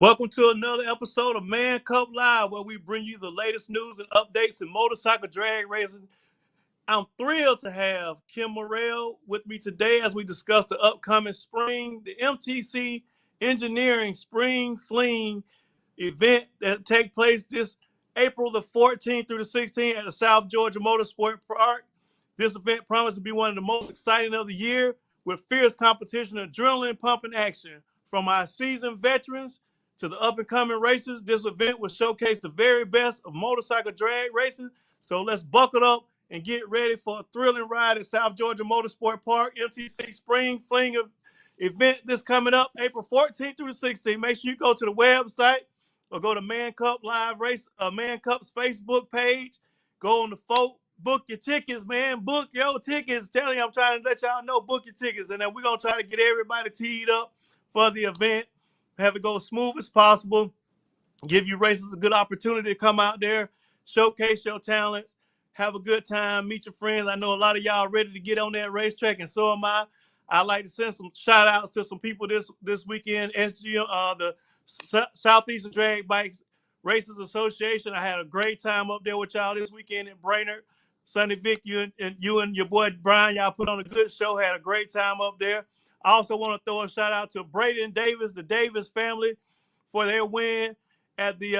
Welcome to another episode of Man Cup Live, where we bring you the latest news and updates in motorcycle drag racing. I'm thrilled to have Kim Morrell with me today as we discuss the upcoming the MTC Engineering Spring Fling event that take place this April the 14th through the 16th at the South Georgia Motorsport Park. This event promises to be one of the most exciting of the year with fierce competition and adrenaline pumping action. From our seasoned veterans to the up-and-coming racers, this event will showcase the very best of motorcycle drag racing. So let's buckle up and get ready for a thrilling ride at South Georgia Motorsport Park MTC Spring Fling event this coming up April 14th through the 16th. Make sure you go to the website or go to Man Cup Live Race, Man Cup's Facebook page. Go on the folk, book your tickets, man. Book your tickets. Telling you, I'm trying to let y'all know, book your tickets. And then we're going to try to get everybody teed up for the event. Have it go as smooth as possible. Give you racers a good opportunity to come out there, showcase your talents, have a good time, meet your friends. I know a lot of y'all are ready to get on that racetrack, and so am I. I'd like to send some shout outs to some people this weekend. SGM, the Southeastern Drag Bikes Racers Association. I had a great time up there with y'all this weekend in Brainerd. Sonny Vic, you and your boy Brian, y'all put on a good show. Had a great time up there. I also want to throw a shout out to Braden Davis, the Davis family, for their win at the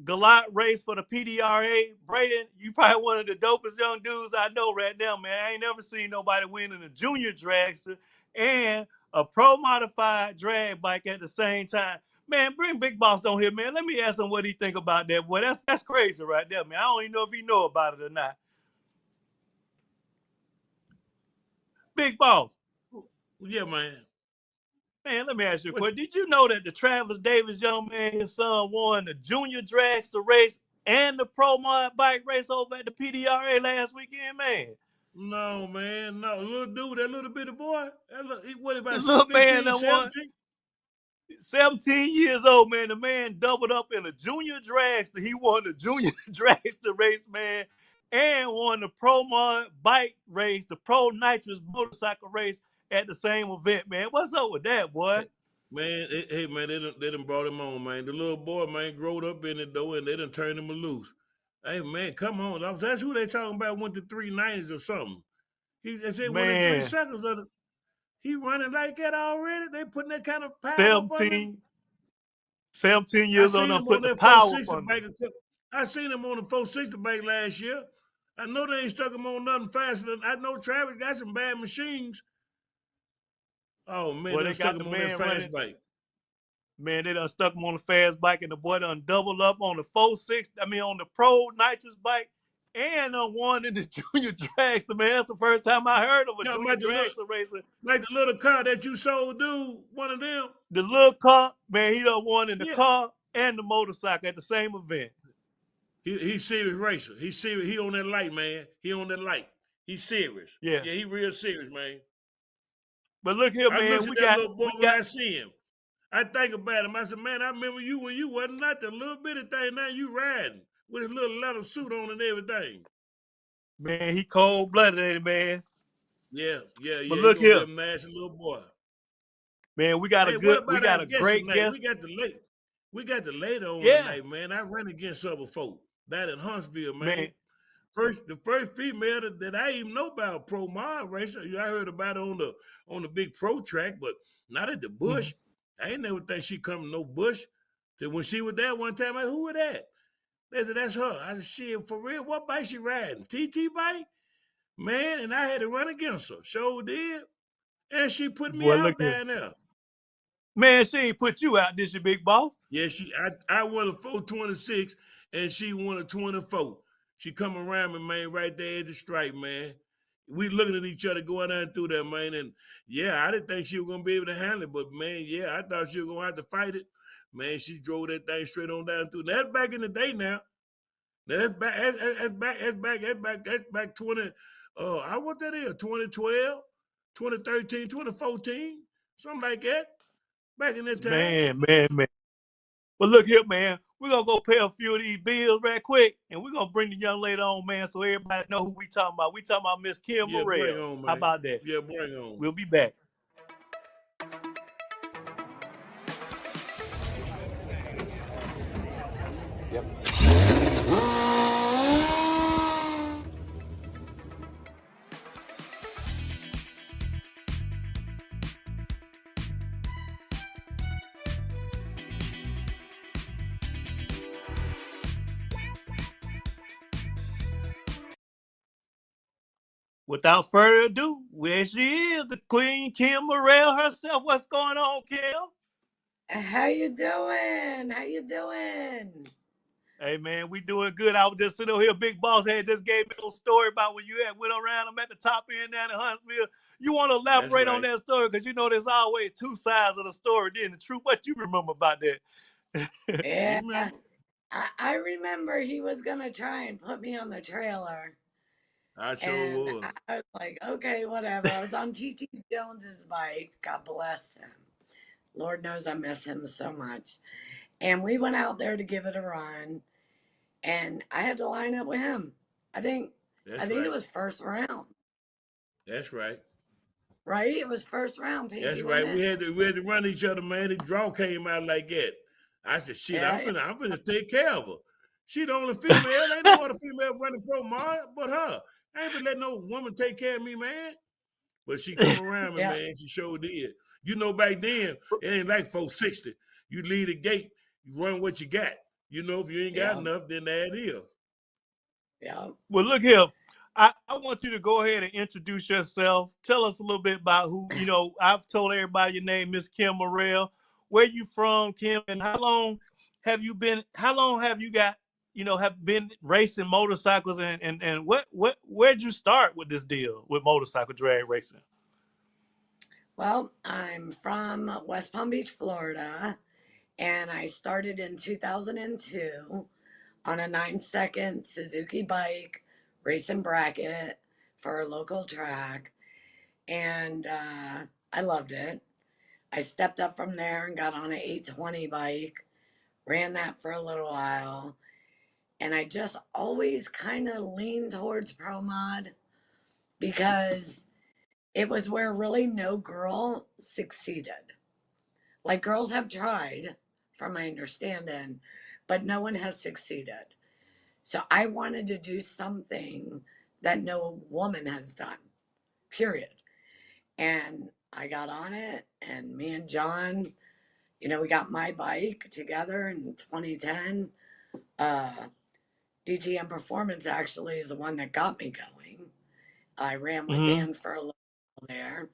Galat race for the PDRA. Braden, you probably one of the dopest young dudes I know right now, man. I ain't never seen nobody win in a junior dragster and a pro modified drag bike at the same time. Man, bring Big Boss on here, man. Let me ask him what he think about that, boy. That's crazy right there, man. I don't even know if he know about it or not. Big Boss. Yeah, man. Man, let me ask you a question. Did you know that the Travis Davis young man, his son, won the junior dragster race and the pro mod bike race over at the PDRA last weekend, man? No, man. No. Little dude, that little bitty boy, what, about The little 15, man that won 17? 17 years old, man. The man doubled up in a junior dragster. He won the junior dragster race, man, and won the pro mod bike race, the pro nitrous motorcycle race at the same event, man. What's up with that, boy? Man, hey, man, they done brought him on, man. The little boy, man, growed up in it, though, and they done turned him loose. Hey, man, come on. That's who they talking about went to 390s or something. They said went in 3 seconds. He running like that already? They putting that kind of power up on him? 17 I years old seen and him on put the that power 460 on bike. him. I seen him on the 460 bike last year. I know they ain't stuck him on nothing faster than I know Travis got some bad machines. Oh man, Boy, they they got stuck the him on that man fast running. bike. Man, they done stuck him on the fast bike, and the boy done doubled up on the 460. I mean, on the pro nitrous bike, and won in the junior dragster. Man, that's the first time I heard of a Talking junior about dragster racer. like the little car that you sold, dude. One of them. The little car, man, he done won in the Yeah. car and the motorcycle at the same event. He's serious racer. He's serious. He on that light, man. He on that light. He's serious. Yeah. Yeah, he real serious, man. But look here, I man, looked at that little boy when I see him. I think about him. I said, man, I remember you when you wasn't nothing. A little bitty thing. Now you riding with his little leather suit on and everything. Man, he cold-blooded, man. Yeah. But He look gonna be here, a nasty little boy. man, we got Hey, what a about our guest great tonight? guest. We got the lady on Yeah, tonight, man. I ran against her before. That in Huntsville, man. man. The first female that I even know about pro mod racer. I heard about her on the big pro track, but not at the bush. I ain't never think she come to no bush. So when she was there one time, I said, who was that? They said, that's her. I said, shit, for real, what bike she riding? TT bike? Man, and I had to run against her. Sure did. And she put me Boy, look out here. down there. Man, she ain't put you out, did she, Big Boss? Yeah, I won a 426 and she won a 24. She come around me, man, right there at the stripe, man. We looking at each other going down through there, man. And yeah, I didn't think she was gonna be able to handle it, but man, yeah, I thought she was gonna have to fight it. Man, she drove that thing straight on down through. That's back in the day now. That's back 20. I what that is, 2012, 2013, 2014, something like that. Back in that time. Man. But look here, man. We're going to go pay a few of these bills right quick, and we're going to bring the young lady on, man, so everybody know who we talking about. We talking about Miss Kim Yeah, bring Morrell. on, How man. about that? Yeah, bring on. We'll be back. Without further ado, where she is, the Queen Kim Morrell herself. What's going on, Kim? How you doing? How you doing? Hey man, we doing good. I was just sitting over here. Big Boss had just gave me a story about when you had went around. I'm at the top end down in Huntsville. You want to That's elaborate on right. that story? Because you know there's always two sides of the story. Then the truth, what you remember about that? You Yeah, remember? I remember he was gonna try and put me on the trailer, I sure and was. I was like, okay, whatever. I was on TT Jones's bike. God bless him. Lord knows I miss him so much. And we went out there to give it a run, and I had to line up with him. I think, I That's think it right. was first round, That's right. right? It was first round, Pinky, That's wasn't right. We it? had to we had to run each other, man. The draw came out like that. I said, shit, Yeah, yeah, I'm finna take care of her. She the only female. Ain't no other female running pro but her. I ain't been letting no woman take care of me, man. But she come around me, yeah, man. She sure did. You know, back then, it ain't like 460. You leave the gate, you run what you got. You know, if you ain't got yeah, enough, then that is. yeah. Well, look here. I want you to go ahead and introduce yourself. Tell us a little bit about who, I've told everybody your name, Miss Kim Morrell. Where you from, Kim, and how long have you got, have been racing motorcycles and where'd you start with this deal with motorcycle drag racing? Well, I'm from West Palm Beach, Florida, and I started in 2002 on a 9-second Suzuki bike racing bracket for a local track, and I loved it. I stepped up from there and got on an 820 bike, ran that for a little while, and I just always kind of leaned towards pro mod because it was where really no girl succeeded. Like girls have tried, from my understanding, but no one has succeeded. So I wanted to do something that no woman has done, period. And I got on it, and me and John, we got my bike together in 2010. DTM Performance actually is the one that got me going. I ran with Mm-hmm. Dan for a little while there.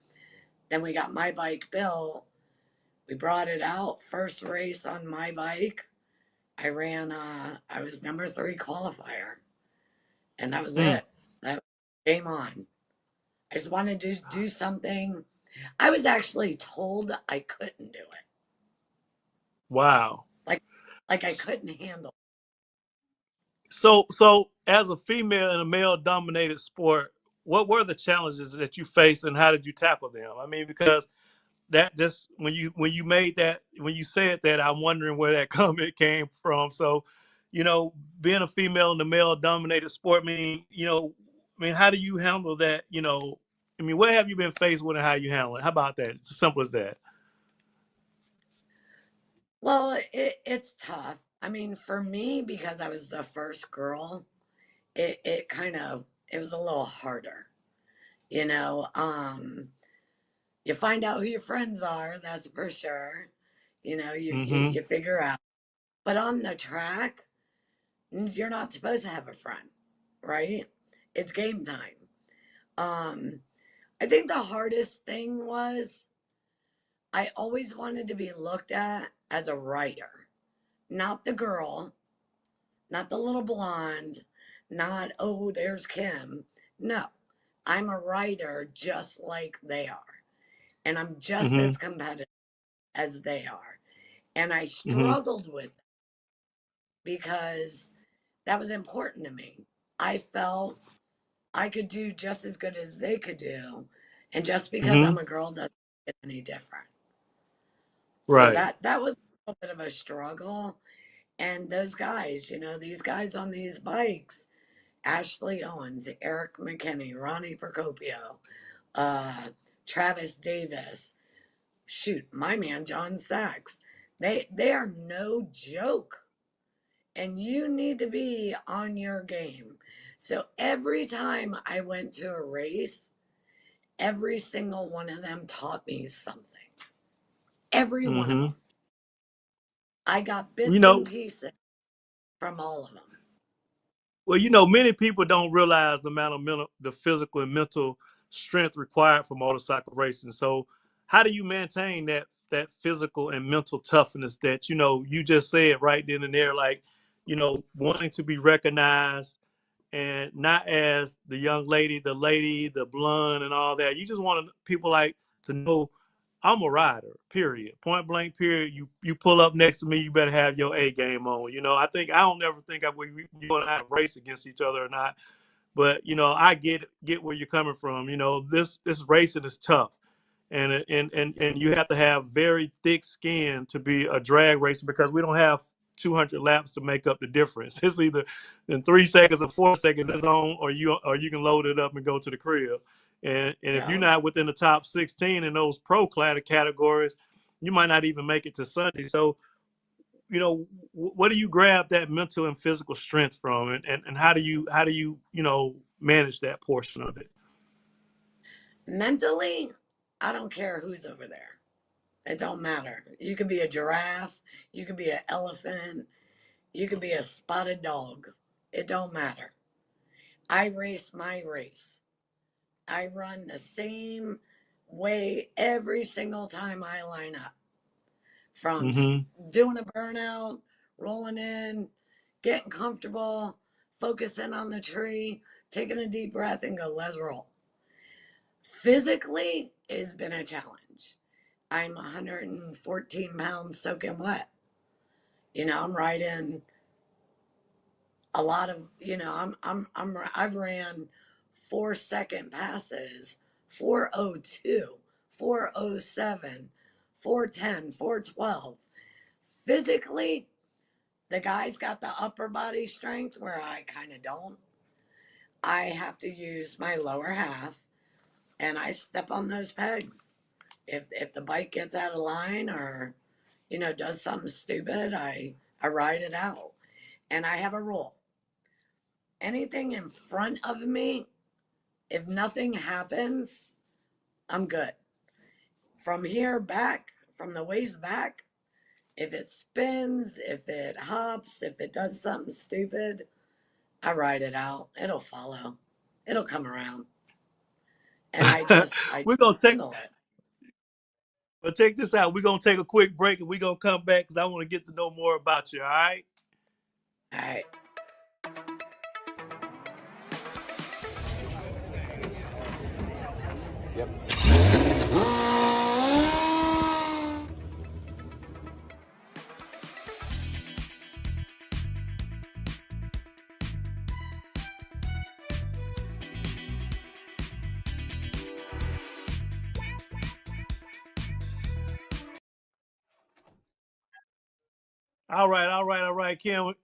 Then we got my bike built. We brought it out. First race on my bike, I ran, I was number 3 qualifier. And that was Mm. it. That game on. I just wanted to do something. I was actually told I couldn't do it. Wow. Like, like I couldn't handle So as a female in a male dominated sport, what were the challenges that you faced and how did you tackle them? I mean, because that just when you made that when you said that, I'm wondering where that comment came from. So, being a female in the male dominated sport, how do you handle that? What have you been faced with and how you handle it? How about that? It's as simple as that. Well, it's tough. I mean, for me, because I was the first girl, it was a little harder. You know, you find out who your friends are, that's for sure. Mm-hmm. You figure out. But on the track, you're not supposed to have a friend, right? It's game time. Um, I think the hardest thing was I always wanted to be looked at as a writer, not the girl, not the little blonde, not, oh, there's Kim. No, I'm a writer just like they are. And I'm just Mm-hmm. as competitive as they are. And I Mm-hmm. struggled with it because that was important to me. I felt I could do just as good as they could do. And just because Mm-hmm. I'm a girl doesn't make it any different. So Right. that was a little bit of a struggle. And those guys, these guys on these bikes, Ashley Owens, Eric McKinney, Ronnie Procopio, uh, Travis Davis, shoot, my man John Sachs. They are no joke and you need to be on your game. So every time I went to a race, every single one of them taught me something. Every one of Mm-hmm. them. I got You bits and know, pieces from all of them. well, many people don't realize the amount of the physical and mental strength required for motorcycle racing. So, how do you maintain that physical and mental toughness that you just said right then and there, like wanting to be recognized and not as the young lady, the blonde, and all that. You just want people like to know I'm a rider. Period. Point blank. Period. You pull up next to me, you better have your A game on. I don't ever think you and I race against each other or not. But I get where you're coming from. This racing is tough, and you have to have very thick skin to be a drag racer because we don't have 200 laps to make up the difference. It's either in 3 seconds or 4 seconds it's on, or you can load it up and go to the crib. And if you're Yeah. not within the top 16 in those pro categories, you might not even make it to Sunday. So what do you grab that mental and physical strength from, and how do you manage that portion of it? Mentally, I don't care who's over there. It don't matter. You could be a giraffe, you could be an elephant, you could be a spotted dog. It don't matter. I race my race. I run the same way every single time I line up. From Mm-hmm. doing a burnout, rolling in, getting comfortable, focusing on the tree, taking a deep breath and go, let's roll. Physically, it's been a challenge. I'm 114 pounds soaking wet. I'm riding a lot of, I've ran 4 second passes, 4:02, 4:07, 4:10, 4:12. Physically, the guy's got the upper body strength where I kind of don't. I have to use my lower half and I step on those pegs. If the bike gets out of line or does something stupid, I ride it out. And I have a rule. Anything in front of me, if nothing happens, I'm good. From here back, from the waist back, if it spins, if it hops, if it does something stupid, I ride it out. It'll follow. It'll come around. And I We're gonna take handle it. But check this out. We're gonna take a quick break and we're gonna come back because I want to get to know more about you. All right. All right. All right, Kim.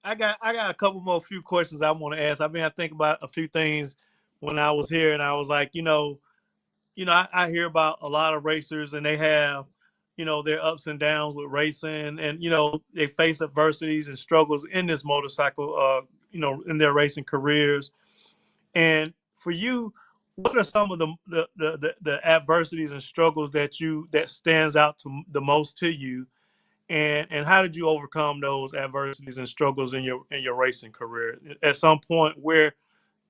I got a couple more few questions I want to ask. I think about a few things when I was here, and I was like, I hear about a lot of racers, and they have, their ups and downs with racing, and they face adversities and struggles in this motorcycle, in their racing careers. And for you, what are some of the adversities and struggles that stands out to the most to you, and how did you overcome those adversities and struggles in your racing career? At some point, where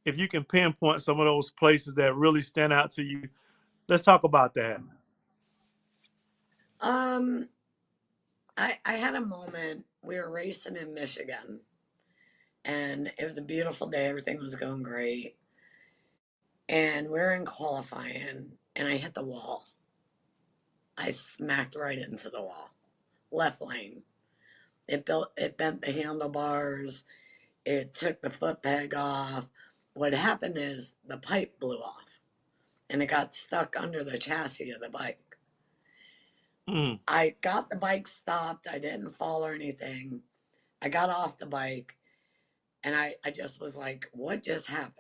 if you can pinpoint some of those places that really stand out to you, let's talk about that. Um, I had a moment. We were racing in Michigan, and it was a beautiful day. Everything was going great, and we're in qualifying, and I hit the wall. I smacked right into the wall, left lane. It bent the handlebars. It took the foot peg off. What happened is the pipe blew off, and it got stuck under the chassis of the bike. Mm. I got the bike stopped. I didn't fall or anything. I got off the bike, and I just was like, what just happened?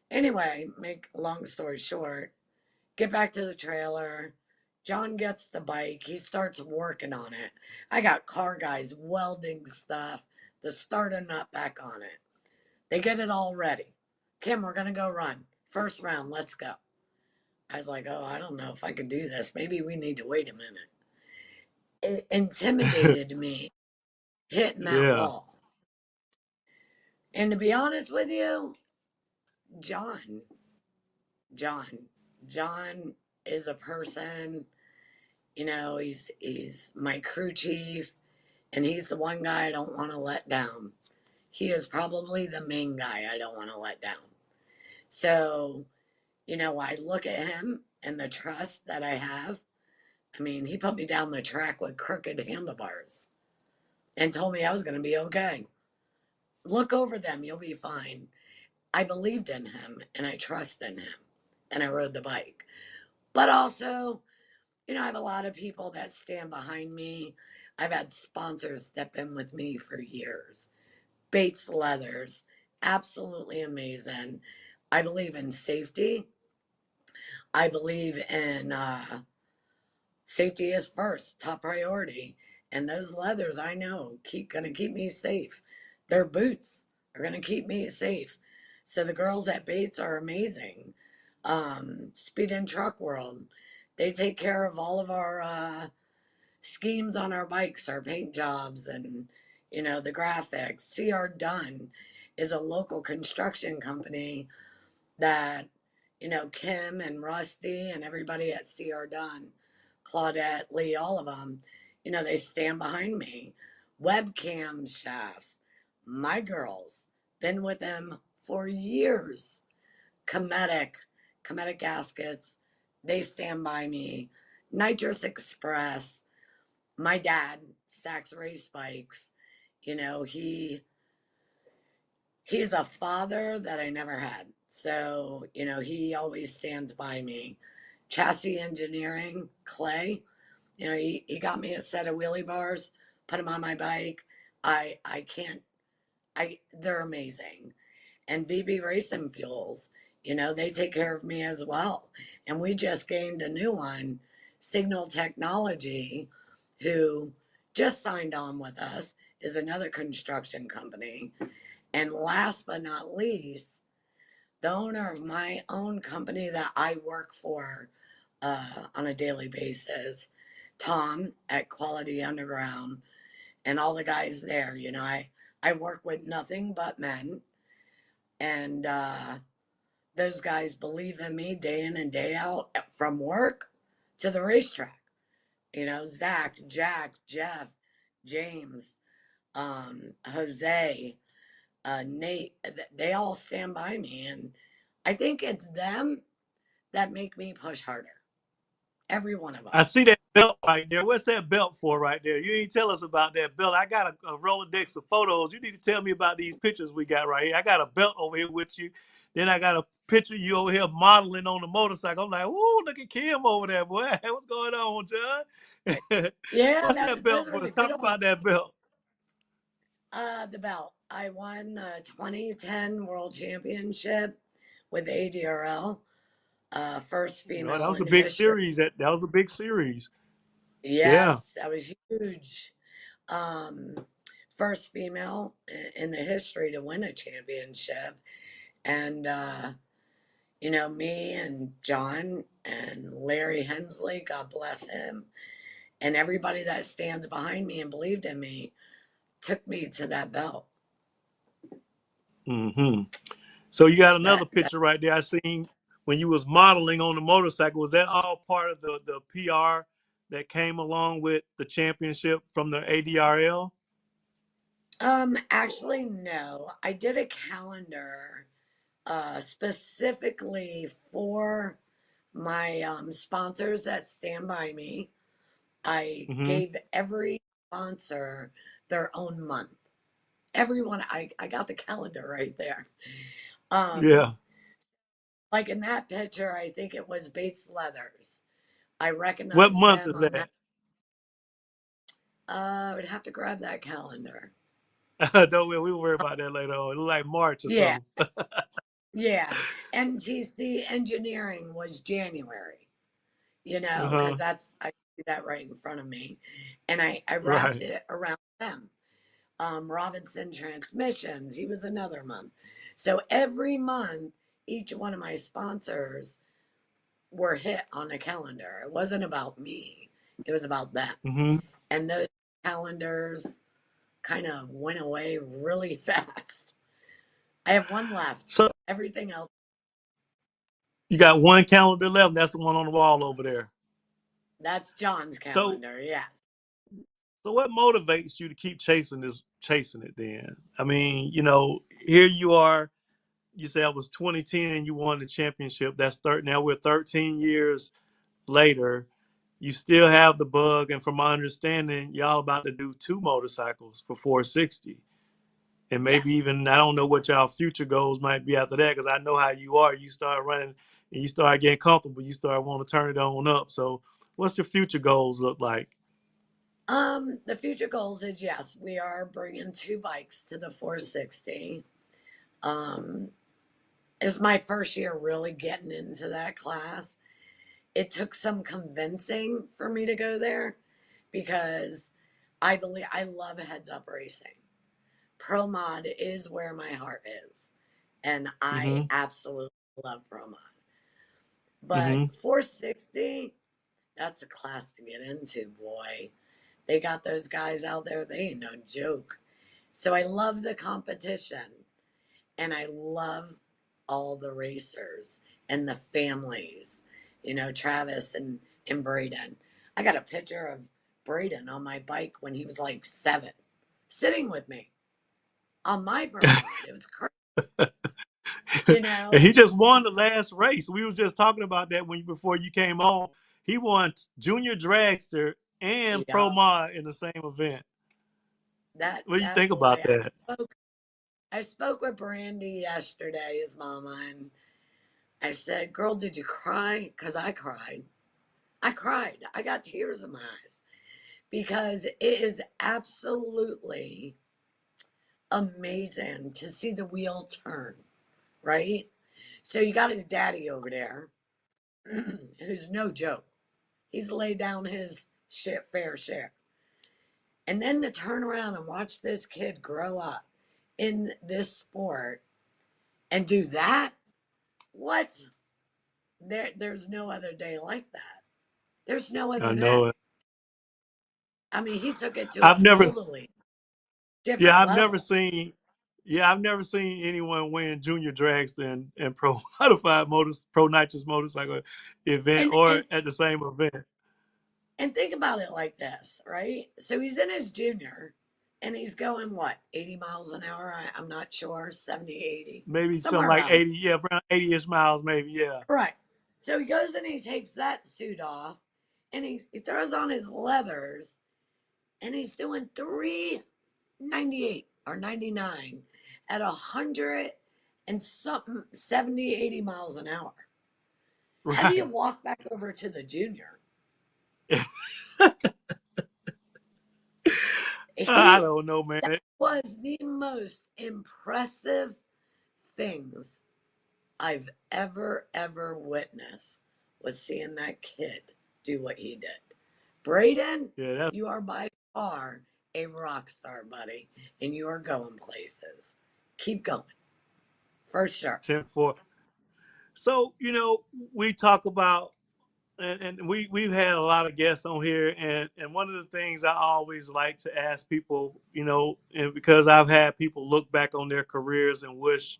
Anyway, make a long story short, get back to the trailer. John gets the bike. He starts working on it. I got car guys welding stuff. the starter nut back on it. They get it all ready. Kim, we're going to go run. First round, let's go. I was like, oh, I don't know if I could do this. Maybe we need to wait a minute. It intimidated me hitting that Yeah. wall. And to be honest with you, John, John, John is a person, he's my crew chief, and he's the one guy I don't want to let down. He is probably the main guy I don't want to let down. So, I look at him and the trust that I have. I mean, he put me down the track with crooked handlebars and told me I was going to be okay. Look over them, you'll be fine. I believed in him and I trust in him and I rode the bike. But also, I have a lot of people that stand behind me. I've had sponsors step in with me for years. Bates Leathers, absolutely amazing. I believe in safety. I believe in safety is first, top priority. And those leathers, I know, gonna keep me safe. Their boots are gonna keep me safe. So the girls at Bates are amazing. Speed and Truck World, they take care of all of our schemes on our bikes, our paint jobs, and the graphics. CR Dunn is a local construction company that Kim and Rusty and everybody at CR Dunn, Claudette, Lee, all of them, they stand behind me. Webcam shafts, my girls, been with them for years. Cometic gaskets, they stand by me. Nitrous Express, my dad, Sachs Race Bikes, he's a father that I never had. So, he always stands by me. Chassis Engineering, Clay, he got me a set of wheelie bars, put them on my bike. I can't, they're amazing. And VB Racing Fuels, they take care of me as well. And we just gained a new one, Signal Technology, who just signed on with us, is another construction company. And last but not least, the owner of my own company that I work for on a daily basis, Tom at Quality Underground, and all the guys there. I work with nothing but men, and those guys believe in me day in and day out, from work to the racetrack. Zach, Jack, Jeff, James, Jose, Nate, they all stand by me. And I think it's them that make me push harder. Every one of them. I see that belt right there. What's that belt for right there? You ain't tell us about that belt. I got a Rolodex of photos. You need to tell me about these pictures we got right here. I got a belt over here with you. Then I got a picture of you over here modeling on the motorcycle. I'm like, ooh, look at Kim over there, boy. What's going on, John? Yeah, What's that those belt were for? the Talk good old. about that belt. The belt. I won the 2010 World Championship with ADRL. First Oh, that female was a in big history. series. That was a big series. Yeah. Yes, that was huge. Um, First female in the history to win a championship. And, me and John and Larry Hensley, God bless him, and everybody that stands behind me and believed in me took me to that belt. Mm-hmm. So you got another That picture right there. I seen when you was modeling on the motorcycle. Was that all part of the PR that came along with the championship from the ADRL? Actually no. I did a calendar specifically for my sponsors that stand by me. I Mm-hmm. gave every sponsor their own month. Everyone, I got the calendar right there. Um, Yeah. like in that picture, I think it was Bates Leathers. I What recognized month them is on that. that? I would have to grab that calendar. Don't we? We'll worry about that later on. It look like March or Yeah, something. yeah. MTC Engineering was January, Uh-huh. because I see that right in front of me. And I wrapped Right. it around them. Robinson Transmissions, he was another month. So every month, each one of my sponsors were hit on a calendar. It wasn't about me, it was about them. Mm-hmm. And those calendars kind of went away really fast. I have one left. So Everything else, you got one calendar left. That's the one on the wall over there. that's John's So, calendar. Yes. so what motivates you to keep chasing it then? I mean, here you are. You say I was 2010, you won the championship. That's now we're 13 years later. You still have the bug, and from my understanding, y'all about to do two motorcycles for 460. And maybe Yes. even, I don't know what y'all future goals might be after that, because I know how you are. You start running and you start getting comfortable, you start wanting to turn it on up. So what's your future goals look like? The future goals is, yes, we are bringing two bikes to the 460. It's my first year really getting into that class. It took some convincing for me to go there because I love heads up racing. Pro mod is where my heart is, and I Mm-hmm. absolutely love pro mod. But Mm-hmm. 460, that's a class to get into, boy. They got those guys out there, they ain't no joke. So I love the competition, and I love all the racers and the families, Travis and Braden. I got a picture of Braden on my bike when he was like 7, sitting with me on my pro mod. It was crazy, you And he know? just won the last race. We was just talking about that before you came on. He won Junior Dragster and Pro Yeah, Mod in the same event. that What do you that think about boy. that? I spoke with Brandy yesterday, his mama, and I said, "Girl, did you cry?" Because I cried. I cried. I got tears in my eyes because it is absolutely amazing to see the wheel turn, right? So you got his daddy over there, who's no joke. He's laid down his shit fair share. And then to turn around and watch this kid grow up in this sport and do that, what? There's no other day like that. There's no I other know day. it. I mean, he took it to a I've never, totally yeah, different I've never level. seen, yeah, I've never seen anyone win Junior Dragster and Pro Modified Pro Nitrous Motorcycle event And or and at the same event. and think about it like this, right? So he's in his junior and he's going what, 80 miles an hour? I'm not sure, 70, 80, Maybe something somewhere like around. 80, yeah, around 80-ish miles, maybe, yeah. Right. So he goes and he takes that suit off and he throws on his leathers and he's doing 398 or 99 at 100 and something, 70, 80 miles an hour. How do you Right. walk back over to the junior? I He don't know, man. That was the most impressive things I've ever witnessed, was seeing that kid do what he did. Braden, Yeah, that's you are by far a rock star, buddy, and you are going places. Keep going, for sure. 10-4. So, we talk about, and we've had a lot of guests on here, and one of the things I always like to ask people, and because I've had people look back on their careers and wish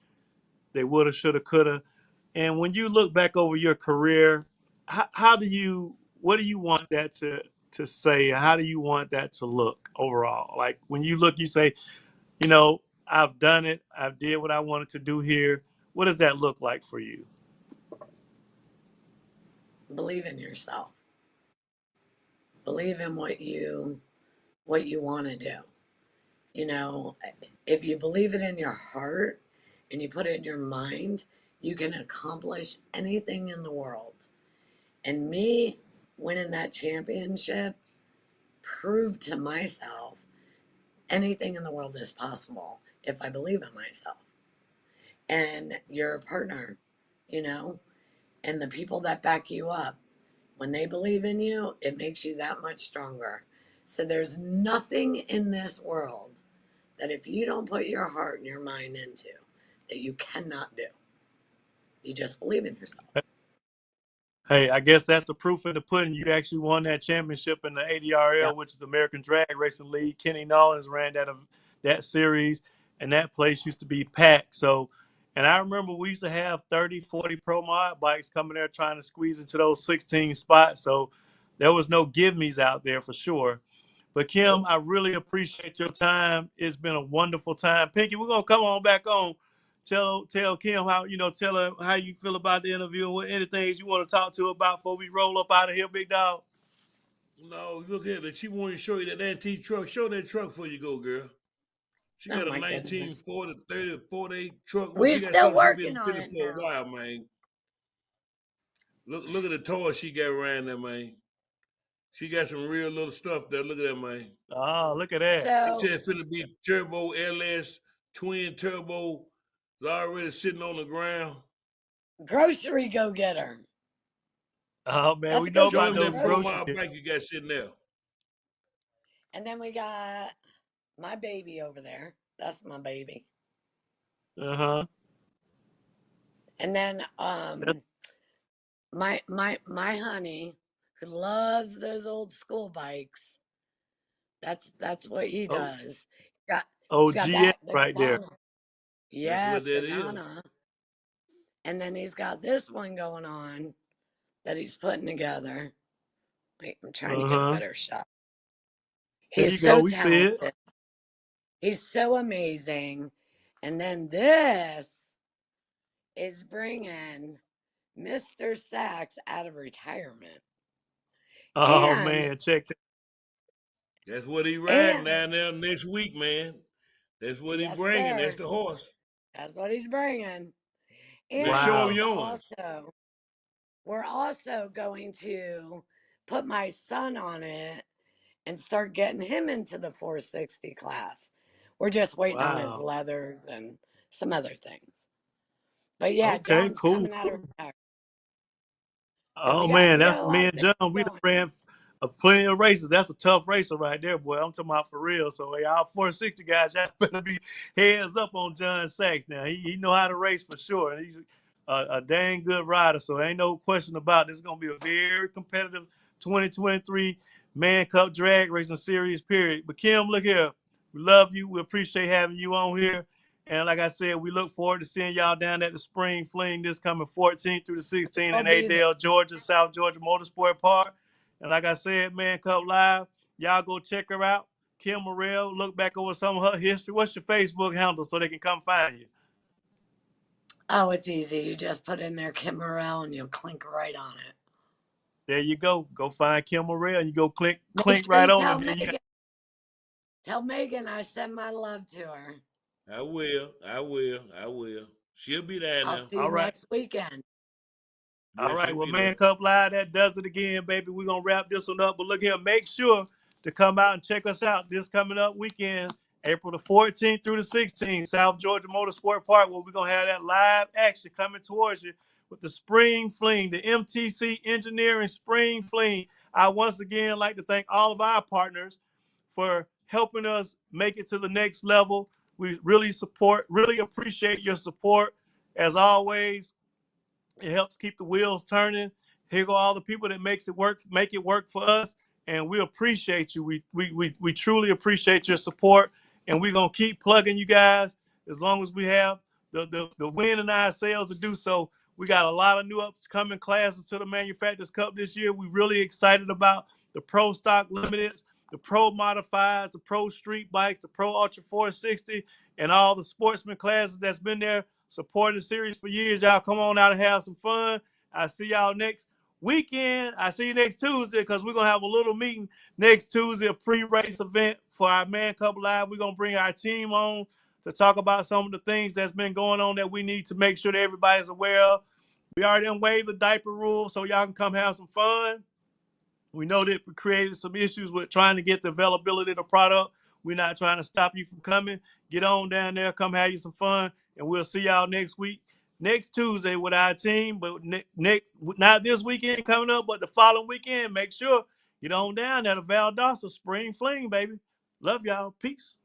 they woulda, shoulda, coulda. And when you look back over your career, how do you, what do you want that to say? How do you want that to look overall? Like when you look, you say, I've done it. I've did what I wanted to do here. What does that look like for you? Believe in yourself. Believe in what you want to do. You know, if you believe it in your heart and you put it in your mind, you can accomplish anything in the world. And me winning that championship proved to myself anything in the world is possible if I believe in myself. And your partner, you know, and the people that back you up, when they believe in you, it makes you that much stronger. So there's nothing in this world that if you don't put your heart and your mind into, that you cannot do. You just believe in yourself. Hey, I guess that's the proof in the pudding. You actually won that championship in the ADRL, Yep. which is the American Drag Racing League. Kenny Nollins ran that series, and that place used to be packed. So, and I remember we used to have 30, 40 pro mod bikes coming there trying to squeeze into those 16 spots. So there was no give me's out there for sure. But Kim, Nope. I really appreciate your time. It's been a wonderful time. Pinky, we're gonna come on back on. Tell Kim how tell her how you feel about the interview and what anything you want to talk to her about before we roll up out of here, big dog. No, look at it. She wanted to show you that antique truck. Show that truck before you go, girl. She Oh got a my goodness. 1940, 30, 48 truck. Look, We're she got still something she been working on fitting it for a now. while, man. Look at the toys she got around there, man. She got some real little stuff there. Look at that, man. Oh, look at that. They So, said it's finna be turbo LS, twin turbo. It's already sitting on the ground. grocery go getter. Oh man, That's we a know good Show about him name, those that pro groceries. grocery. mile bike you got sitting there. And then we got my baby over there. That's my baby. Uh-huh. And then my honey, who loves those old school bikes. That's what he Oh, does. Got oh he's got GX that the right there. Tana. That's what Yes, that is. katana. And then he's got this one going on that he's putting together. Wait, I'm trying to get a Uh-huh. better shot. There He's you go. so We see it. talented. He's so amazing. And then this is bringing Mr. Sachs out of retirement. Oh And man, check that. That's what he riding and down there next week, man. That's what he yes, bringing. That's sir. the horse. That's what he's bringing. Man, And show him Wow. yours. we're also going to put my son on it and start getting him into the 460 class. We're just waiting on his Wow. leathers and some other things. But yeah, Okay, John's cool. coming out of retirement. So Oh man, we got that's a me lot of and things John. We done going. ran plenty of races. That's a tough racer right there, boy. I'm talking about for real. So y'all 460 guys, y'all better be heads up on John Sachs now. He know how to race for sure. And he's a dang good rider. So ain't no question about this. Is gonna be a very competitive 2023 Man Cup Drag Racing Series. Period. But Kim, look here. We love you. We appreciate having you on here. And like I said, we look forward to seeing y'all down at the Spring Fling this coming 14th through the 16th I'll in be there. Adel, Georgia, South Georgia Motorsport Park. And like I said, Man Cup Live, y'all go check her out. Kim Morrell, look back over some of her history. What's your Facebook handle so they can come find you? Oh, it's easy. You just put in there Kim Morrell and you'll clink right on it. There you go. Go find Kim Morrell and you go Make clink sure right you on tell it. There you go. Megan. Tell Megan I send my love to her. I will. I will. I will. She'll be there I'll now. see you All right. next weekend. All Yeah, right, she'll well, be there. Man Cup Live, that does it again, baby. We're going to wrap this one up. But look here, make sure to come out and check us out this coming up weekend, April the 14th through the 16th, South Georgia Motorsport Park, where we're going to have that live action coming towards you with the Spring Fling, the MTC Engineering Spring Fling. I once again like to thank all of our partners for helping us make it to the next level. We really appreciate your support. As always, it helps keep the wheels turning. Here go all the people that make it work for us, and we appreciate you. We truly appreciate your support, and we're gonna keep plugging you guys as long as we have the wind in our sails to do so. We got a lot of new upcoming classes to the Manufacturers Cup this year. We're really excited about the Pro Stock Limiteds, the Pro Modifieds, the Pro Street Bikes, the Pro Ultra 460, and all the sportsman classes that's been there supporting the series for years. Y'all come on out and have some fun. I see y'all next weekend. I see you next Tuesday because we're going to have a little meeting next Tuesday, a pre-race event for our Man Cup Live. We're going to bring our team on to talk about some of the things that's been going on that we need to make sure that everybody's aware of. We already waived the diaper rule, so y'all can come have some fun. We know that we created some issues with trying to get the availability of the product. We're not trying to stop you from coming. Get on down there, come have you some fun, and we'll see y'all next week, next Tuesday with our team. But next, not this weekend coming up, but the following weekend. Make sure get on down there to Valdosta Spring Fling, baby. Love y'all. Peace.